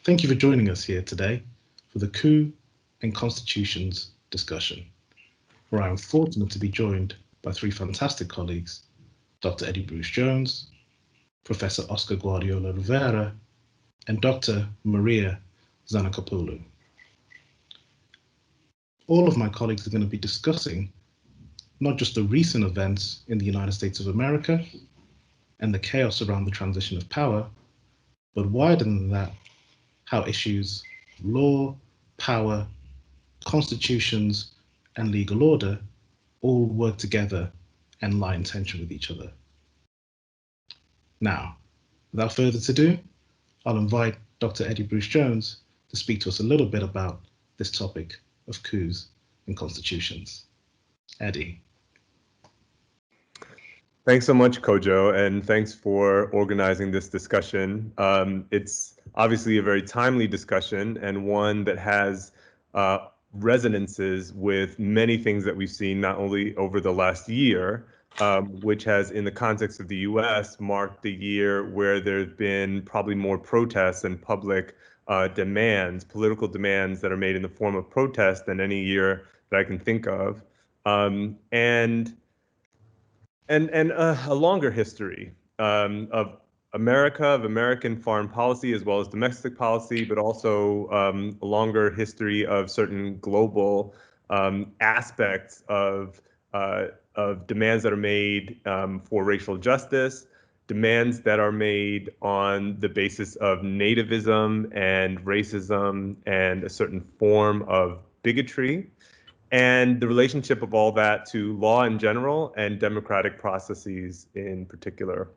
Thank you for joining us here today for the Coup and Constitutions discussion, where I am fortunate to be joined by three fantastic colleagues, Dr. Eddie Bruce-Jones, Professor Oscar Guardiola-Rivera, and Dr. Maria Tzanakopoulou. All of my colleagues are going to be discussing not just the recent events in the United States of America and the chaos around the transition of power, but wider than that, how issues of law, power, constitutions, and legal order all work together and lie in tension with each other. Now, without further ado, I'll invite Dr. Eddie Bruce-Jones to speak to us a little bit about this topic of coups and constitutions. Eddie. Thanks so much, Kojo, and thanks for organizing this discussion. It's obviously a very timely discussion and one that has resonances with many things that we've seen not only over the last year, which has, in the context of the US, marked the year where there's been probably more protests and public demands, political demands that are made in the form of protest than any year that I can think of. And a longer history of America, of American foreign policy, as well as domestic policy, but also a longer history of certain global aspects of demands that are made for racial justice, demands that are made on the basis of nativism and racism and a certain form of bigotry, and the relationship of all that to law in general and democratic processes in particular.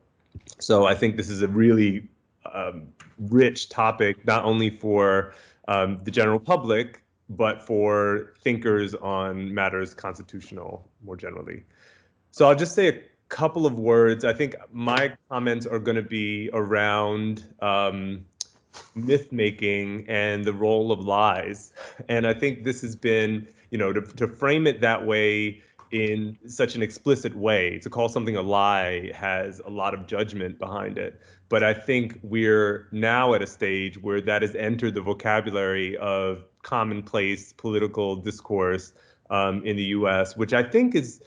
So I think this is a really rich topic, not only for the general public, but for thinkers on matters constitutional more generally. So I'll just say a couple of words. I think my comments are going to be around myth making and the role of lies. And I think this has been, to frame it that way in such an explicit way, to call something a lie has a lot of judgment behind it. But I think we're now at a stage where that has entered the vocabulary of commonplace political discourse in the US, which I think is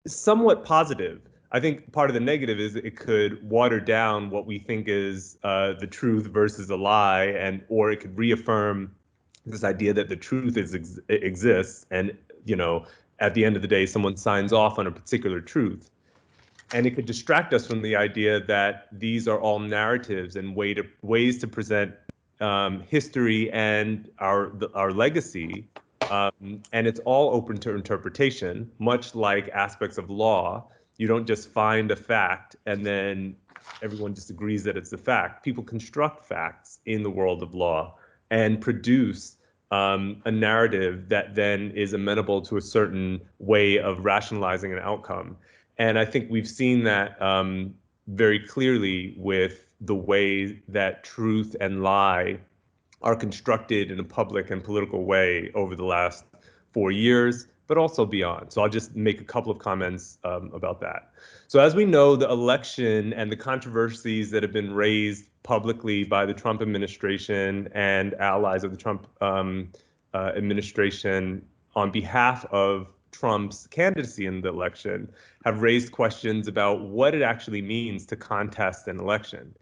somewhat positive. I think part of the negative is it could water down what we think is the truth versus a lie, or it could reaffirm this idea that the truth exists, and at the end of the day, someone signs off on a particular truth. And it could distract us from the idea that these are all narratives and ways to present history and our legacy. And it's all open to interpretation, much like aspects of law. You don't just find a fact and then everyone just agrees that it's a fact. People construct facts in the world of law and produce a narrative that then is amenable to a certain way of rationalizing an outcome. And I think we've seen that very clearly with the way that truth and lie are constructed in a public and political way over the last 4 years, but also beyond. So I'll just make a couple of comments about that. So as we know, the election and the controversies that have been raised publicly by the Trump administration and allies of the Trump administration on behalf of Trump's candidacy in the election have raised questions about what it actually means to contest an election.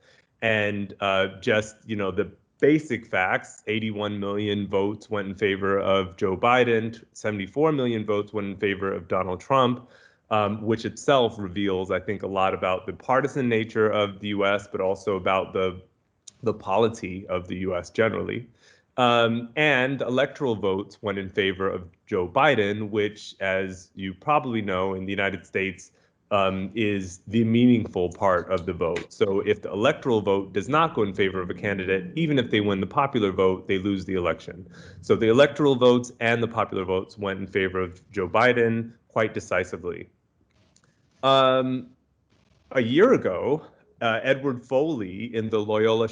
And the basic facts: 81 million votes went in favor of Joe Biden, 74 million votes went in favor of Donald Trump, which itself reveals, I think, a lot about the partisan nature of the US, but also about the polity of the US generally. And electoral votes went in favor of Joe Biden, which, as you probably know, in the United States, is the meaningful part of the vote. So if the electoral vote does not go in favor of a candidate, even if they win the popular vote, they lose the election. So the electoral votes and the popular votes went in favor of Joe Biden quite decisively. A year ago, Edward Foley in the Loyola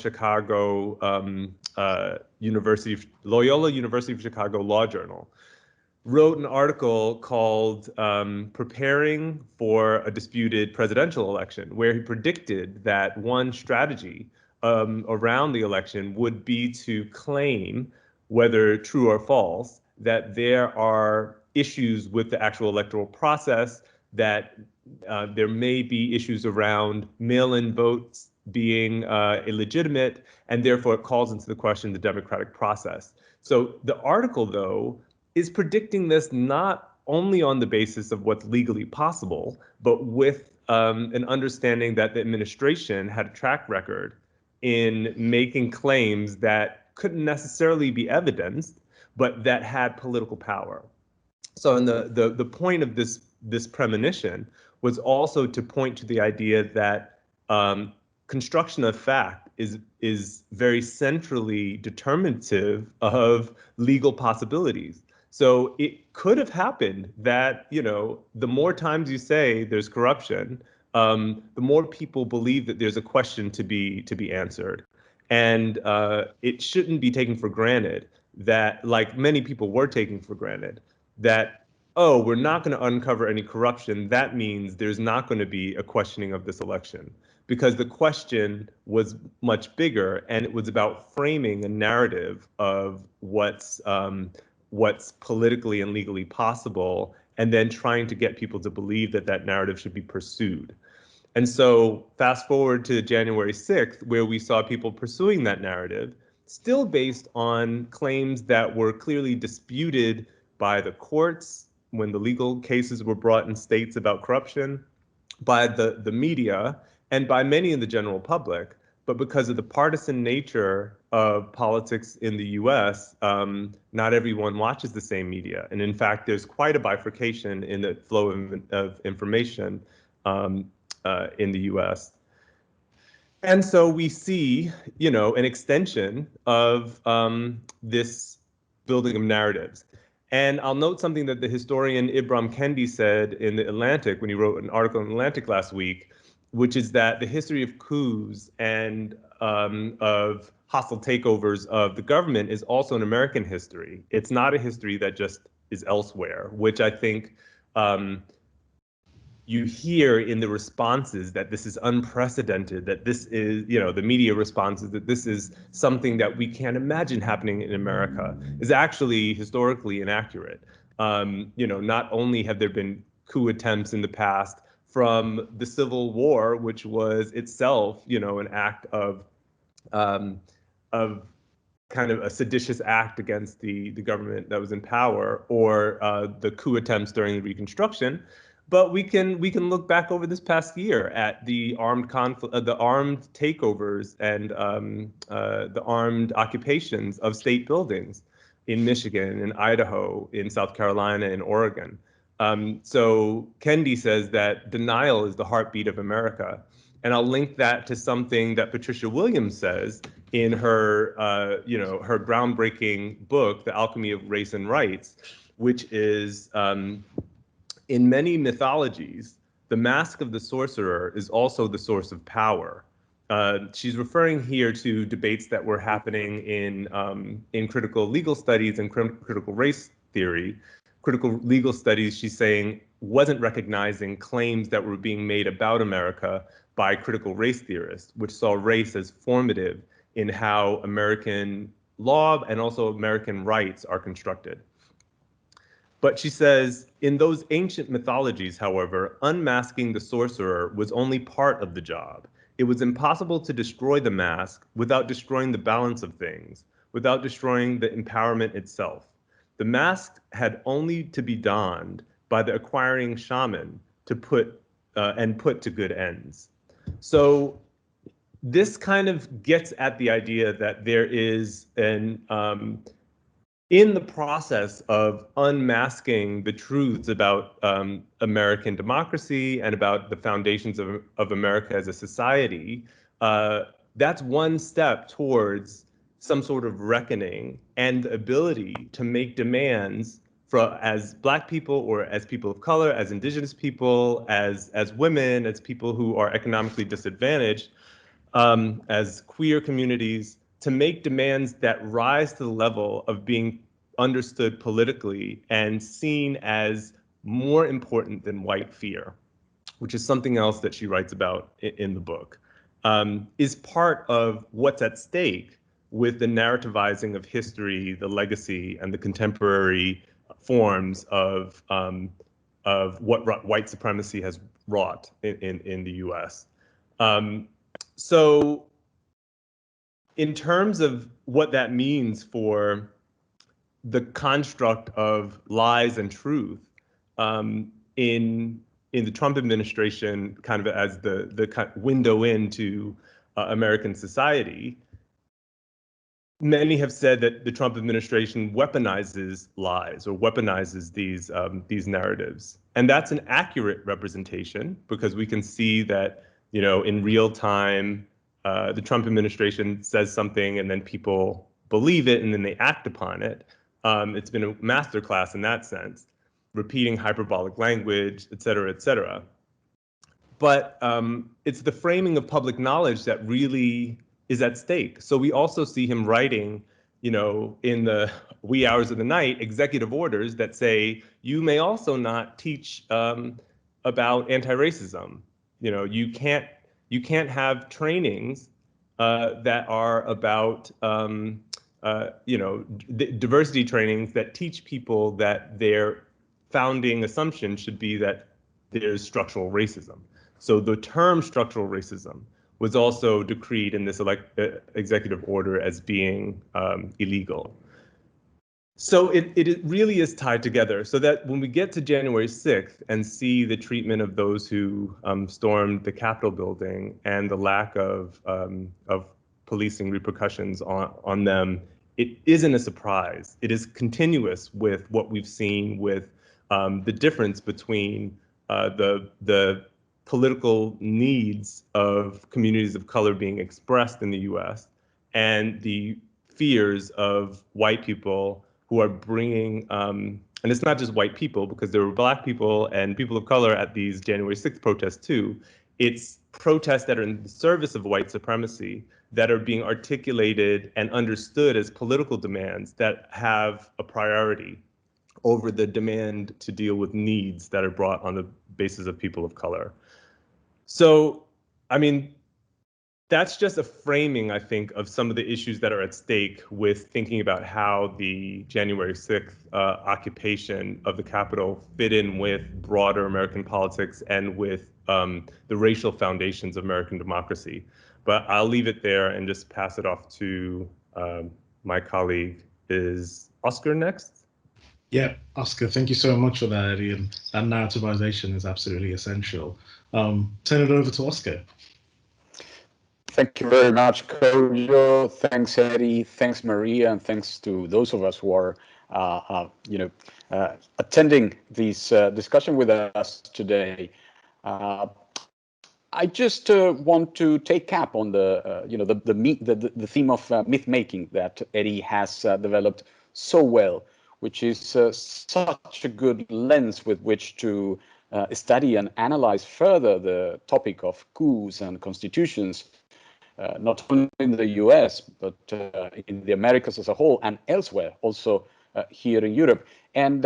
University of Chicago Law Journal wrote an article called Preparing for a Disputed Presidential Election, where he predicted that one strategy around the election would be to claim, whether true or false, that there are issues with the actual electoral process, that there may be issues around mail-in votes being illegitimate, and therefore it calls into the question the democratic process. So the article, though, is predicting this not only on the basis of what's legally possible, but with an understanding that the administration had a track record in making claims that couldn't necessarily be evidenced, but that had political power. So, and the point of this premonition was also to point to the idea that construction of fact is very centrally determinative of legal possibilities. So it could have happened that, you know, the more times you say there's corruption, the more people believe that there's a question to be answered. And it shouldn't be taken for granted that, like many people were taking for granted, that, oh, we're not going to uncover any corruption. That means there's not going to be a questioning of this election, because the question was much bigger, and it was about framing a narrative of what's politically and legally possible, and then trying to get people to believe that that narrative should be pursued. And so fast forward to January 6th, where we saw people pursuing that narrative, still based on claims that were clearly disputed by the courts when the legal cases were brought in states about corruption, by the media, and by many in the general public. But because of the partisan nature of politics in the US, not everyone watches the same media. And in fact, there's quite a bifurcation in the flow of information in the US. And so we see, you know, an extension of this building of narratives. And I'll note something that the historian Ibram Kendi said in the Atlantic when he wrote an article in the Atlantic last week, which is that the history of coups and of hostile takeovers of the government is also an American history. It's not a history that just is elsewhere, which I think you hear in the responses that this is unprecedented, that this is, you know, the media responses that this is something that we can't imagine happening in America, is actually historically inaccurate. You know, not only have there been coup attempts in the past from the Civil War, which was itself, you know, an act of kind of a seditious act against the government that was in power, or the coup attempts during the Reconstruction. But we can look back over this past year at the armed conflict, the armed takeovers, and the armed occupations of state buildings in Michigan, in Idaho, in South Carolina, in Oregon. So Kendi says that denial is the heartbeat of America. And I'll link that to something that Patricia Williams says in her, you know, her groundbreaking book, The Alchemy of Race and Rights, which is, in many mythologies, the mask of the sorcerer is also the source of power. She's referring here to debates that were happening in critical legal studies and critical race theory. Critical legal studies, she's saying, wasn't recognizing claims that were being made about America by critical race theorists, which saw race as formative in how American law and also American rights are constructed. But she says, in those ancient mythologies, however, unmasking the sorcerer was only part of the job. It was impossible to destroy the mask without destroying the balance of things, without destroying the empowerment itself. The mask had only to be donned by the acquiring shaman to put to good ends. So this kind of gets at the idea that there is an in the process of unmasking the truths about American democracy and about the foundations of America as a society, that's one step towards some sort of reckoning and the ability to make demands as Black people, or as people of color, as Indigenous people, as women, as people who are economically disadvantaged, as queer communities, to make demands that rise to the level of being understood politically and seen as more important than white fear, which is something else that she writes about in the book. is part of what's at stake with the narrativizing of history, the legacy, and the contemporary forms of what white supremacy has wrought in the U.S. So in terms of what that means for the construct of lies and truth in the Trump administration, kind of as the window into American society, many have said that the Trump administration weaponizes lies or weaponizes these narratives, and that's an accurate representation because we can see that, you know, in real time, the Trump administration says something and then people believe it and then they act upon it. It's been a masterclass in that sense, repeating hyperbolic language, et cetera, et cetera. But it's the framing of public knowledge that really is at stake. So we also see him writing, you know, in the wee hours of the night, executive orders that say, you may also not teach about anti-racism. You know, you can't have trainings that are about, you know, diversity trainings that teach people that their founding assumption should be that there's structural racism. So the term structural racism was also decreed in this executive order as being illegal. So it really is tied together, so that when we get to January 6th and see the treatment of those who stormed the Capitol building and the lack of policing repercussions on them, it isn't a surprise. It is continuous with what we've seen with the difference between the political needs of communities of color being expressed in the US and the fears of white people who are bringing, and it's not just white people, because there were Black people and people of color at these January 6th protests too. It's protests that are in the service of white supremacy that are being articulated and understood as political demands that have a priority over the demand to deal with needs that are brought on the basis of people of color. So, I mean, that's just a framing, I think, of some of the issues that are at stake with thinking about how the January 6th occupation of the Capitol fit in with broader American politics and with the racial foundations of American democracy. But I'll leave it there and just pass it off to my colleague. Is Oscar next? Yeah, Oscar, thank you so much for that, Eddie. And that narrativization is absolutely essential. Turn it over to Oscar. Thank you very much, Kojo. Thanks, Eddie. Thanks, Maria, and thanks to those of us who are, attending this discussion with us today. I just want to take cap on the theme of myth making that Eddie has developed so well, which is such a good lens with which to study and analyze further the topic of coups and constitutions. Not only in the US, but in the Americas as a whole and elsewhere, also here in Europe. And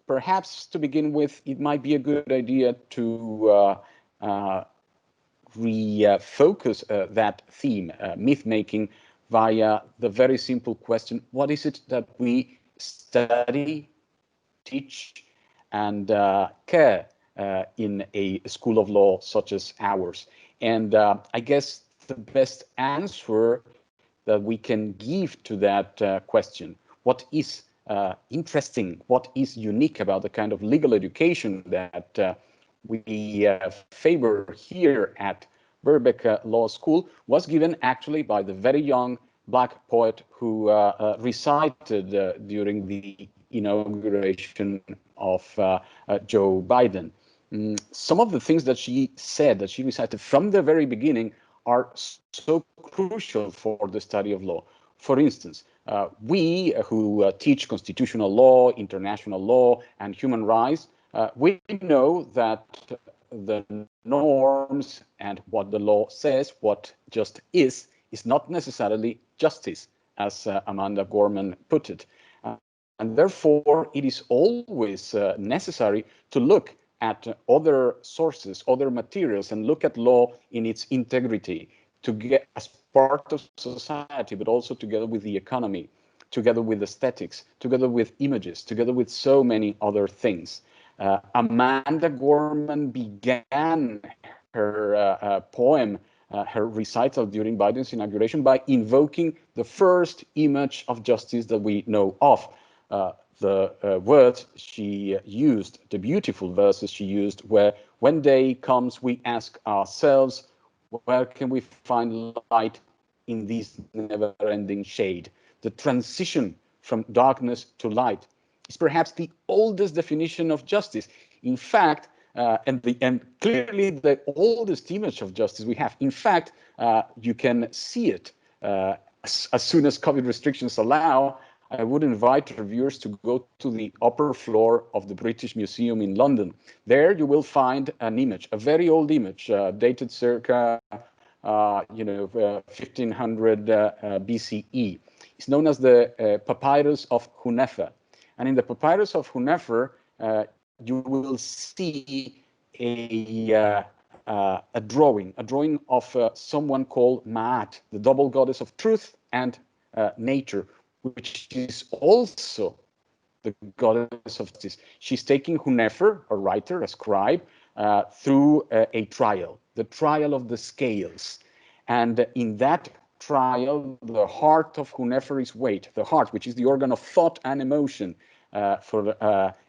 perhaps to begin with, it might be a good idea to refocus that theme, myth-making, via the very simple question, what is it that we study, teach, and care in a school of law such as ours? And I guess the best answer that we can give to that question, what is interesting, what is unique about the kind of legal education that we favor here at Birkbeck Law School, was given actually by the very young Black poet who recited during the inauguration of Joe Biden. Some of the things that she said, that she recited from the very beginning, are so crucial for the study of law. For instance, we who teach constitutional law, international law, and human rights, we know that the norms and what the law says, what just is not necessarily justice, as Amanda Gorman put it. And therefore, it is always necessary to look at other sources, other materials, and look at law in its integrity, to get as part of society, but also together with the economy, together with aesthetics, together with images, together with so many other things. Amanda Gorman began her poem, her recital during Biden's inauguration by invoking the first image of justice that we know of. The words she used, the beautiful verses she used, were, when day comes, we ask ourselves, where can we find light in this never-ending shade? The transition from darkness to light is perhaps the oldest definition of justice. In fact, and clearly the oldest image of justice we have. In fact, you can see it as soon as COVID restrictions allow. I would invite reviewers to go to the upper floor of the British Museum in London. There you will find an image, a very old image, dated circa 1500 BCE. It's known as the Papyrus of Hunefer. And in the Papyrus of Hunefer, you will see a drawing of someone called Maat, the double goddess of truth and nature, which is also the goddess of justice. She's taking Hunefer, a writer, a scribe, through a trial, the trial of the scales. And in that trial, the heart of Hunefer is weighed, the heart, which is the organ of thought and emotion for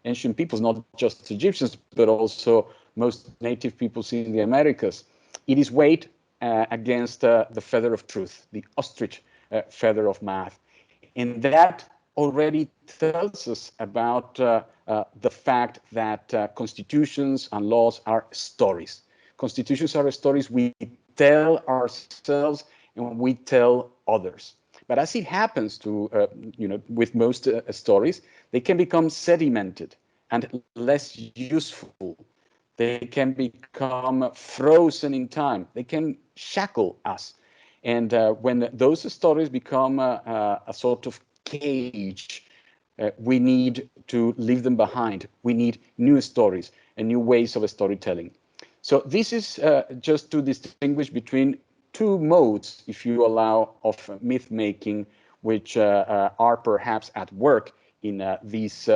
ancient peoples, not just Egyptians, but also most native peoples in the Americas. It is weighed against the feather of truth, the ostrich feather of math. And that already tells us about the fact that constitutions and laws are stories. Constitutions are stories we tell ourselves and we tell others. But as it happens to, with most stories, they can become sedimented and less useful. They can become frozen in time. They can shackle us. And when those stories become a sort of cage, we need to leave them behind. We need new stories and new ways of storytelling. So this is just to distinguish between two modes, if you allow, of myth making, which are perhaps at work in these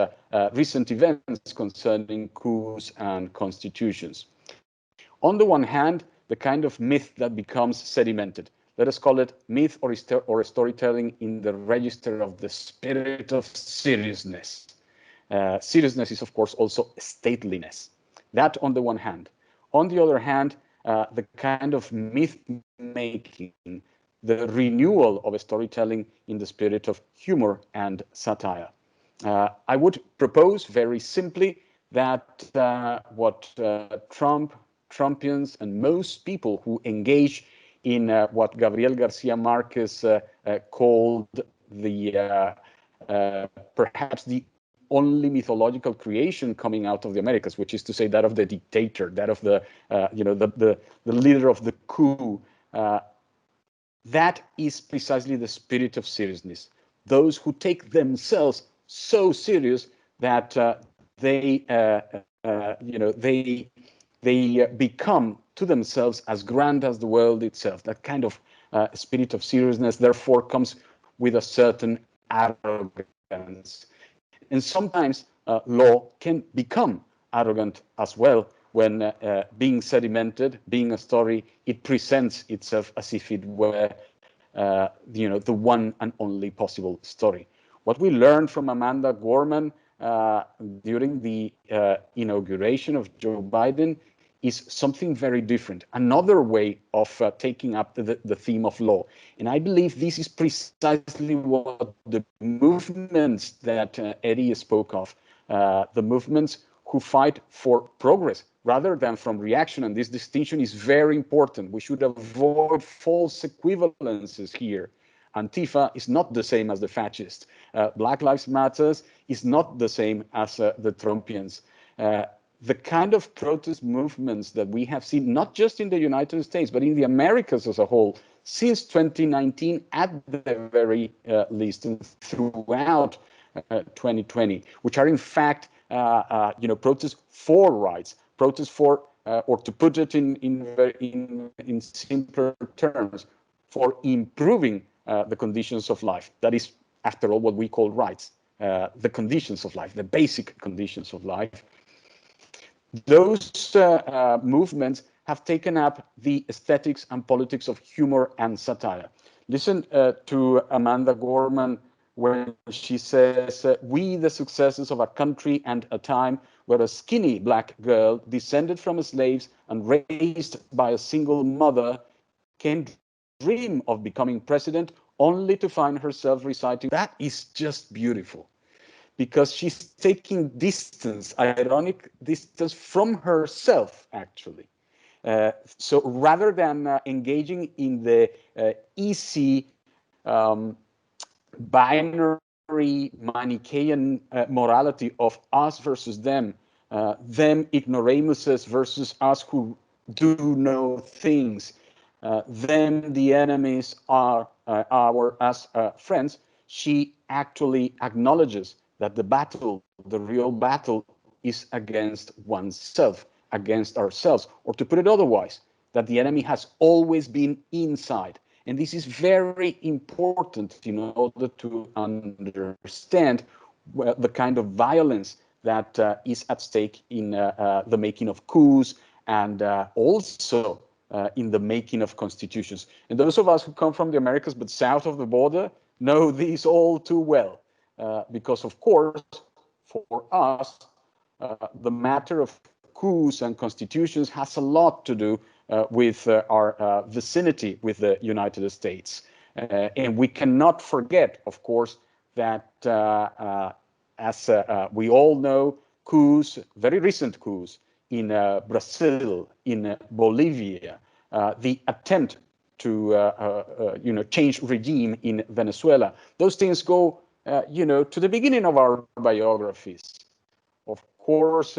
recent events concerning coups and constitutions. On the one hand, the kind of myth that becomes sedimented. Let us call it myth or storytelling in the register of the spirit of seriousness. Seriousness is, of course, also stateliness. That on the one hand. On the other hand, the kind of myth making, the renewal of a storytelling in the spirit of humor and satire. I would propose very simply that what Trumpians and most people who engage in what Gabriel Garcia Marquez called the perhaps the only mythological creation coming out of the Americas, which is to say that of the dictator, that of the the leader of the coup. That is precisely the spirit of seriousness. Those who take themselves so serious that they become to themselves as grand as the world itself. That kind of spirit of seriousness, therefore, comes with a certain arrogance. And sometimes law can become arrogant as well when being sedimented, being a story, it presents itself as if it were the one and only possible story. What we learned from Amanda Gorman during the inauguration of Joe Biden is something very different, another way of taking up the theme of law. And I believe this is precisely what the movements that Eddie spoke of, the movements who fight for progress rather than from reaction. And this distinction is very important. We should avoid false equivalences here. Antifa is not the same as the fascists. Black Lives Matter is not the same as the Trumpians. The kind of protest movements that we have seen, not just in the United States, but in the Americas as a whole, since 2019 at the very least, and throughout 2020, which are in fact protests for rights, protests for or to put it in simpler terms, for improving the conditions of life. That is, after all, what we call rights, the conditions of life, the basic conditions of life. Those movements have taken up the aesthetics and politics of humor and satire. Listen to Amanda Gorman when she says, we, the successors of a country and a time where a skinny black girl descended from slaves and raised by a single mother can dream of becoming president only to find herself reciting. That is just beautiful, because she's taking distance, ironic distance from herself, actually. So rather than engaging in the easy binary Manichaean morality of us versus them ignoramuses versus us who do know things, them the enemies are us friends, she actually acknowledges that the battle, the real battle, is against oneself, against ourselves, or to put it otherwise, that the enemy has always been inside. And this is very important in order to understand the kind of violence that is at stake in the making of coups and also in the making of constitutions. And those of us who come from the Americas but south of the border know these all too well, because of course, for us, the matter of coups and constitutions has a lot to do with our vicinity with the United States. And we cannot forget, of course, that as we all know, coups, very recent coups in Brazil, in Bolivia, the attempt to change regime in Venezuela, those things go to the beginning of our biographies. Of course,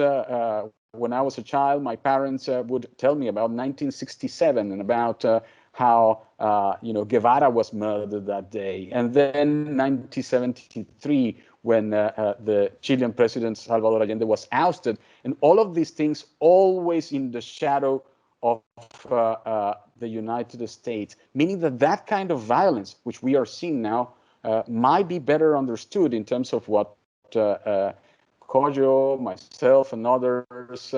when I was a child, my parents would tell me about 1967 and about how Guevara was murdered that day, and then 1973 when the Chilean president Salvador Allende was ousted, and all of these things always in the shadow of the United States, meaning that kind of violence, which we are seeing now, might be better understood in terms of what Kojo, myself, and others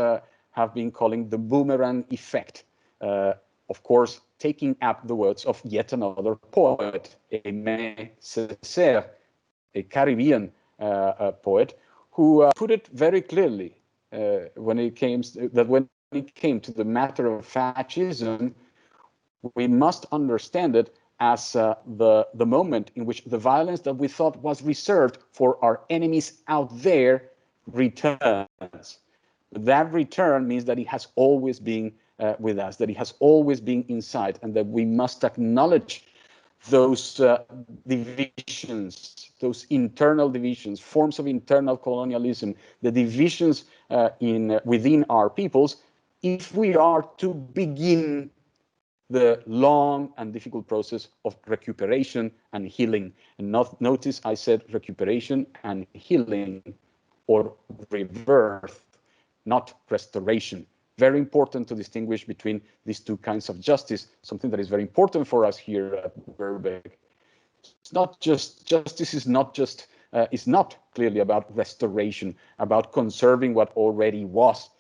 have been calling the boomerang effect. Of course, taking up the words of yet another poet, Aimé Césaire, a Caribbean poet, who put it very clearly when it came to the matter of fascism, we must understand it as the moment in which the violence that we thought was reserved for our enemies out there returns. That return means that it has always been with us, that it has always been inside, and that we must acknowledge those divisions, those internal divisions, forms of internal colonialism, the divisions within our peoples, if we are to begin the long and difficult process of recuperation and healing. And notice I said recuperation and healing, or rebirth, not restoration. Very important to distinguish between these two kinds of justice, something that is very important for us here at Birkbeck. It's not just, justice is not just, it's not clearly about restoration, about conserving what already was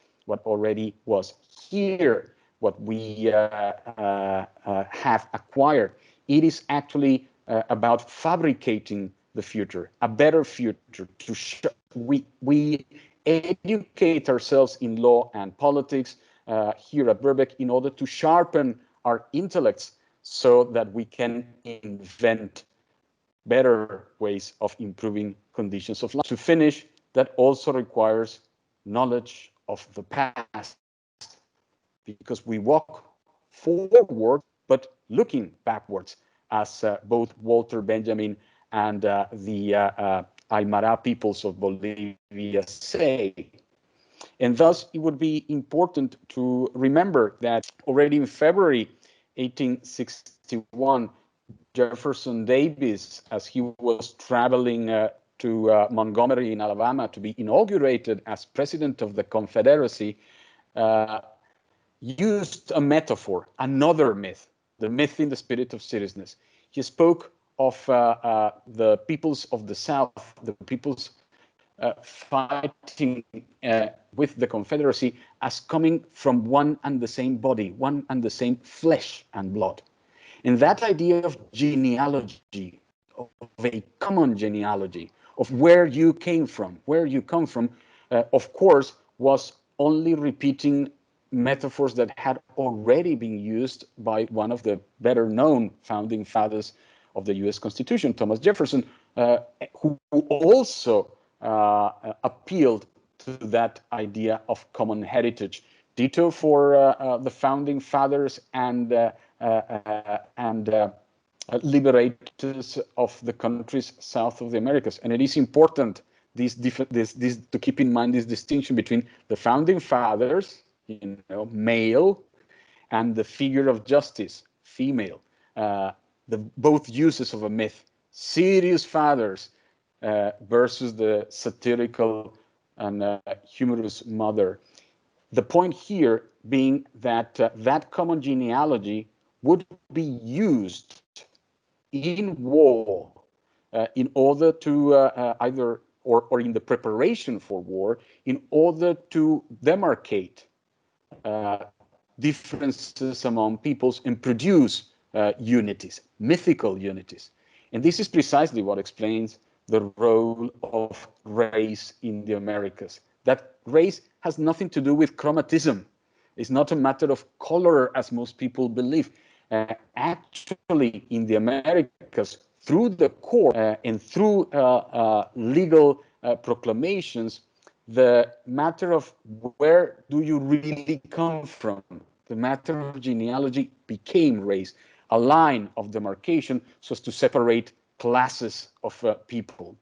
here, what we have acquired. It is actually about fabricating the future, a better future. We educate ourselves in law and politics here at Birkbeck in order to sharpen our intellects so that we can invent better ways of improving conditions of life. To finish, that also requires knowledge of the past, because we walk forward, but looking backwards, as both Walter Benjamin and the Aymara peoples of Bolivia say. And thus, it would be important to remember that already in February 1861, Jefferson Davis, as he was traveling to Montgomery in Alabama to be inaugurated as president of the Confederacy, used a metaphor, another myth, the myth in the spirit of seriousness. He spoke of the peoples of the South, the peoples fighting with the Confederacy as coming from one and the same body, one and the same flesh and blood. And that idea of genealogy, of a common genealogy, of where you came from, where you come from, of course, was only repeating metaphors that had already been used by one of the better known founding fathers of the US Constitution, Thomas Jefferson, who also appealed to that idea of common heritage. Ditto for the founding fathers and liberators of the countries south of the Americas. And it is important to keep in mind this distinction between the founding fathers, male, and the figure of justice, female. Both uses of a myth, serious fathers versus the satirical and humorous mother. The point here being that that common genealogy would be used in war in order to either, or in the preparation for war, in order to demarcate differences among peoples and produce unities, mythical unities. And this is precisely what explains the role of race in the Americas. That race has nothing to do with chromatism. It's not a matter of color, as most people believe. Actually, in the Americas, through the court and through legal proclamations, the matter of where do you really come from, the matter of genealogy became race, a line of demarcation so as to separate classes of people.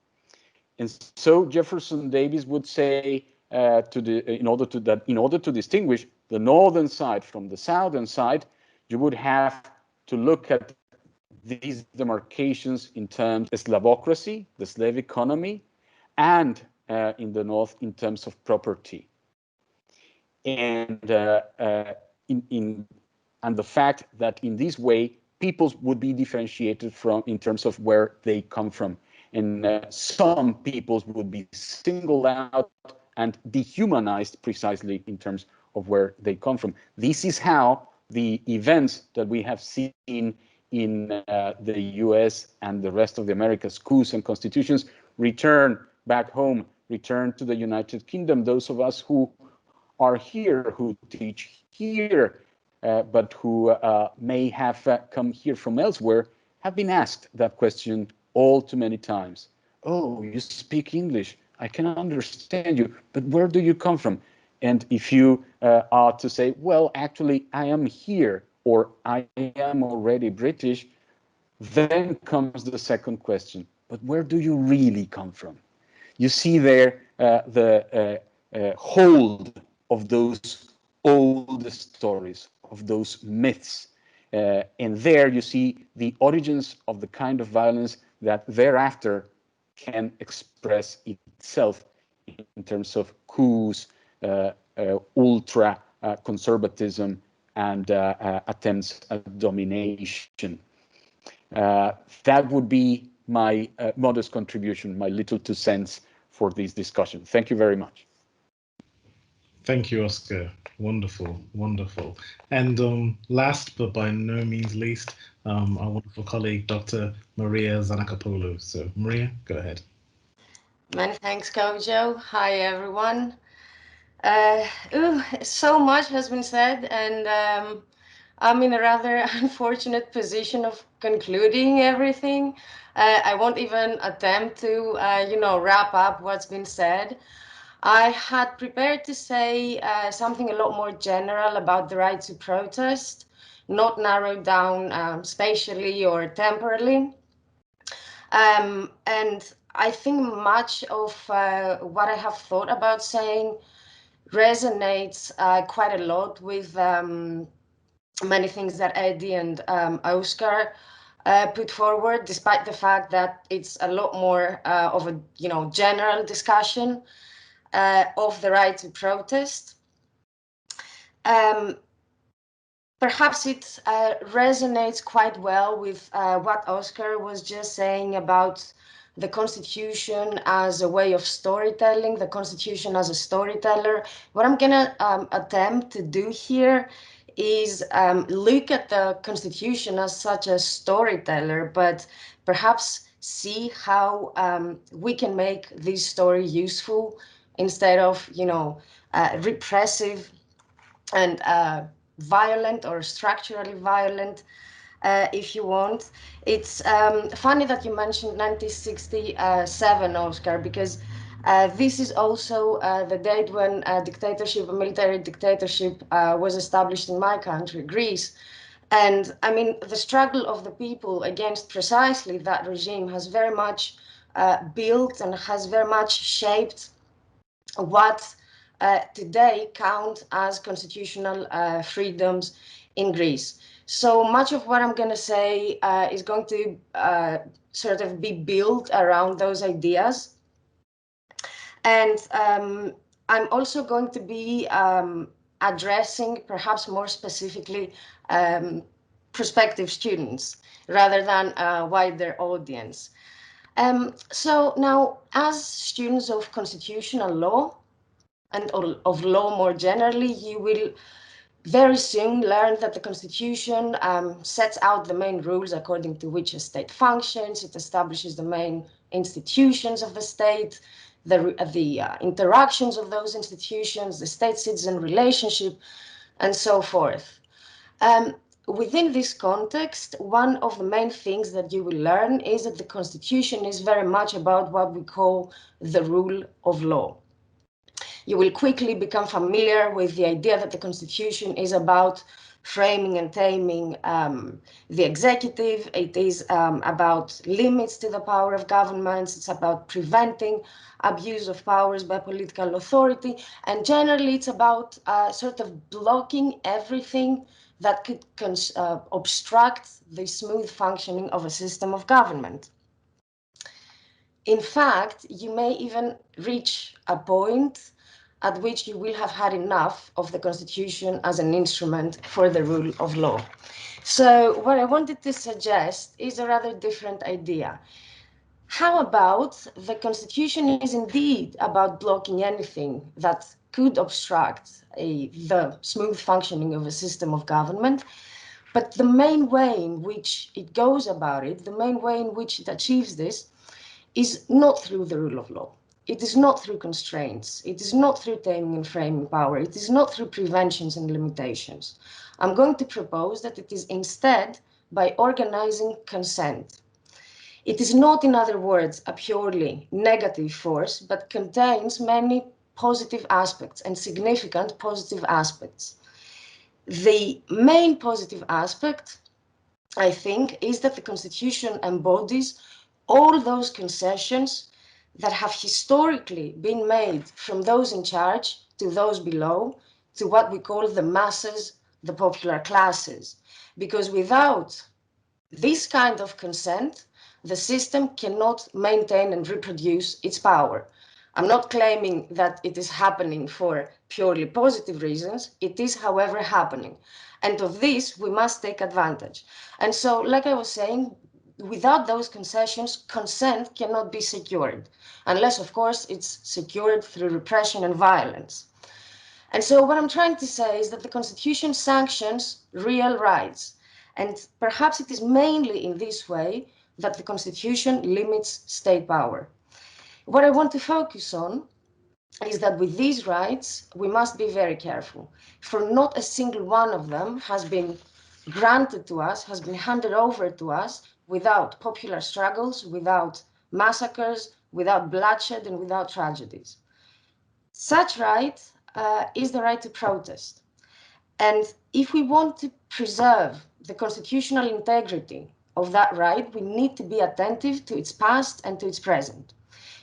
And so Jefferson Davis would say in order to distinguish the northern side from the southern side, you would have to look at these demarcations in terms of slavocracy, the slave economy, and in the north in terms of property. And and the fact that in this way peoples would be differentiated from in terms of where they come from. And some peoples would be singled out and dehumanized precisely in terms of where they come from. This is how the events that we have seen in the US and the rest of the Americas, coups and constitutions, return back home, return to the United Kingdom. Those of us who are here, who teach here, but who may have come here from elsewhere, have been asked that question all too many times. Oh, you speak English, I can understand you, but where do you come from? And if you are to say, well, actually, I am here, or I am already British, then comes the second question, but where do you really come from? You see there the hold of those old stories, of those myths. And there you see the origins of the kind of violence that thereafter can express itself in terms of coups, ultra conservatism, and attempts at domination. That would be my modest contribution, my little 2 cents for this discussion. Thank you very much. Thank you, Oscar. Wonderful, wonderful. And last but by no means least, our wonderful colleague, Dr. Maria Tzanakopoulou. So Maria, go ahead. Many thanks, Kojo. Hi, everyone. So much has been said, and I'm in a rather unfortunate position of concluding everything. I won't even attempt to, wrap up what's been said. I had prepared to say something a lot more general about the right to protest, not narrowed down spatially or temporally. And I think much of what I have thought about saying resonates quite a lot with many things that Eddie and Oscar put forward, despite the fact that it's a lot more of a general discussion of the right to protest. perhaps it resonates quite well with what Oscar was just saying about the Constitution as a way of storytelling, the Constitution as a storyteller. What I'm going to attempt to do here is look at the Constitution as such a storyteller, but perhaps see how we can make this story useful instead of, repressive and violent or structurally violent, if you want. It's funny that you mentioned 1967, Oscar, because this is also the date when a military dictatorship, was established in my country, Greece. And I mean, the struggle of the people against precisely that regime has very much built and has very much shaped what today count as constitutional freedoms in Greece. So much of what I'm going to say is going to sort of be built around those ideas. And I'm also going to be addressing perhaps more specifically prospective students rather than a wider audience. So now, as students of constitutional law, and of law more generally, you will very soon learn that the Constitution sets out the main rules according to which a state functions. It establishes the main institutions of the state, the interactions of those institutions, the state-citizen relationship, and so forth. Within this context, one of the main things that you will learn is that the Constitution is very much about what we call the rule of law. You will quickly become familiar with the idea that the Constitution is about framing and taming the executive. It is about limits to the power of governments. It's about preventing abuse of powers by political authority. And generally, it's about sort of blocking everything that could obstruct the smooth functioning of a system of government. In fact, you may even reach a point at which you will have had enough of the Constitution as an instrument for the rule of law. So what I wanted to suggest is a rather different idea. How about the Constitution is indeed about blocking anything that could obstruct the smooth functioning of a system of government, but the main way in which it goes about it, the main way in which it achieves this, is not through the rule of law. It is not through constraints. It is not through taming and framing power. It is not through preventions and limitations. I'm going to propose that it is instead by organizing consent. It is not, in other words, a purely negative force, but contains many positive aspects and significant positive aspects. The main positive aspect, I think, is that the Constitution embodies all those concessions that have historically been made from those in charge to those below, to what we call the masses, the popular classes. Because without this kind of consent, the system cannot maintain and reproduce its power. I'm not claiming that it is happening for purely positive reasons. It is, however, happening. And of this, we must take advantage. And so, like I was saying, without those concessions, consent cannot be secured, unless, of course, it's secured through repression and violence. And so what I'm trying to say is that the Constitution sanctions real rights. And perhaps it is mainly in this way that the Constitution limits state power. What I want to focus on is that with these rights, we must be very careful, for not a single one of them has been granted to us, has been handed over to us without popular struggles, without massacres, without bloodshed, and without tragedies. Such right is the right to protest. And if we want to preserve the constitutional integrity of that right, we need to be attentive to its past and to its present.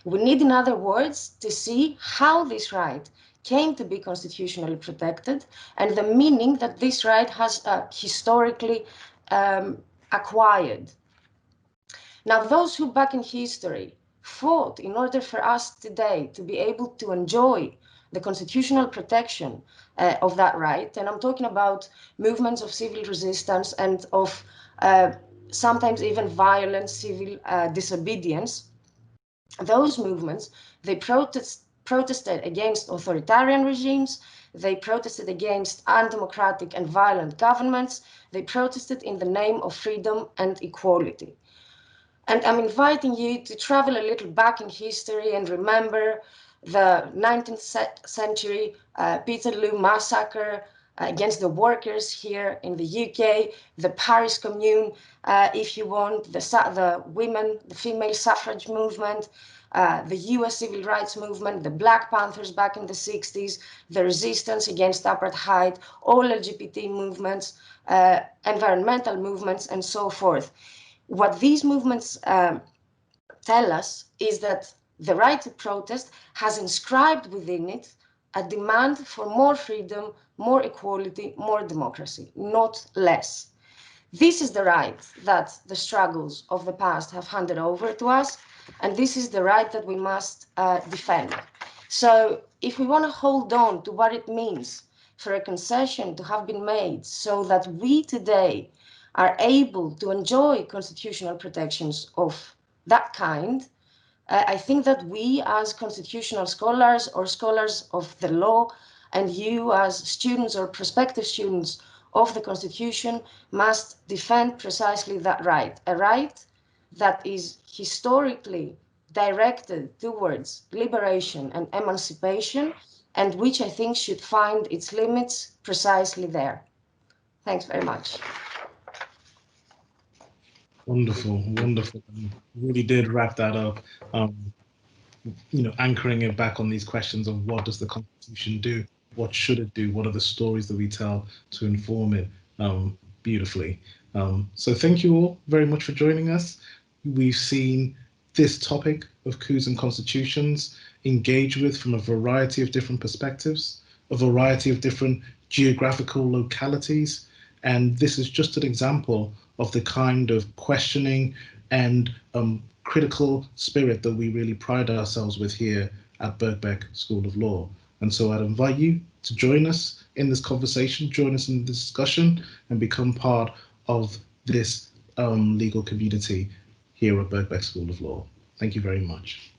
We need, in other words, to see how this right came to be constitutionally protected and the meaning that this right has historically acquired. Now, those who back in history fought in order for us today to be able to enjoy the constitutional protection of that right. And I'm talking about movements of civil resistance and of sometimes even violent civil disobedience. Those movements, they protested against authoritarian regimes, they protested against undemocratic and violent governments, they protested in the name of freedom and equality. And I'm inviting you to travel a little back in history and remember the 19th century Peterloo massacre against the workers here in the UK, the Paris Commune, if you want, the women, the female suffrage movement, the US civil rights movement, the Black Panthers back in the 60s, the resistance against apartheid, all LGBT movements, environmental movements, and so forth. What these movements tell us is that the right to protest has inscribed within it a demand for more freedom, more equality, more democracy, not less. This is the right that the struggles of the past have handed over to us, and this is the right that we must defend. So if we want to hold on to what it means for a concession to have been made so that we today are able to enjoy constitutional protections of that kind, I think that we as constitutional scholars or scholars of the law, and you as students or prospective students of the Constitution, must defend precisely that right, a right that is historically directed towards liberation and emancipation, and which I think should find its limits precisely there. Thanks very much. Wonderful, wonderful. You really did wrap that up. Anchoring it back on these questions of what does the Constitution do? What should it do? What are the stories that we tell to inform it beautifully? So thank you all very much for joining us. We've seen this topic of coups and constitutions engaged with from a variety of different perspectives, a variety of different geographical localities. And this is just an example of the kind of questioning and critical spirit that we really pride ourselves with here at Birkbeck School of Law. And so I'd invite you to join us in this conversation, join us in the discussion, and become part of this legal community here at Birkbeck School of Law. Thank you very much.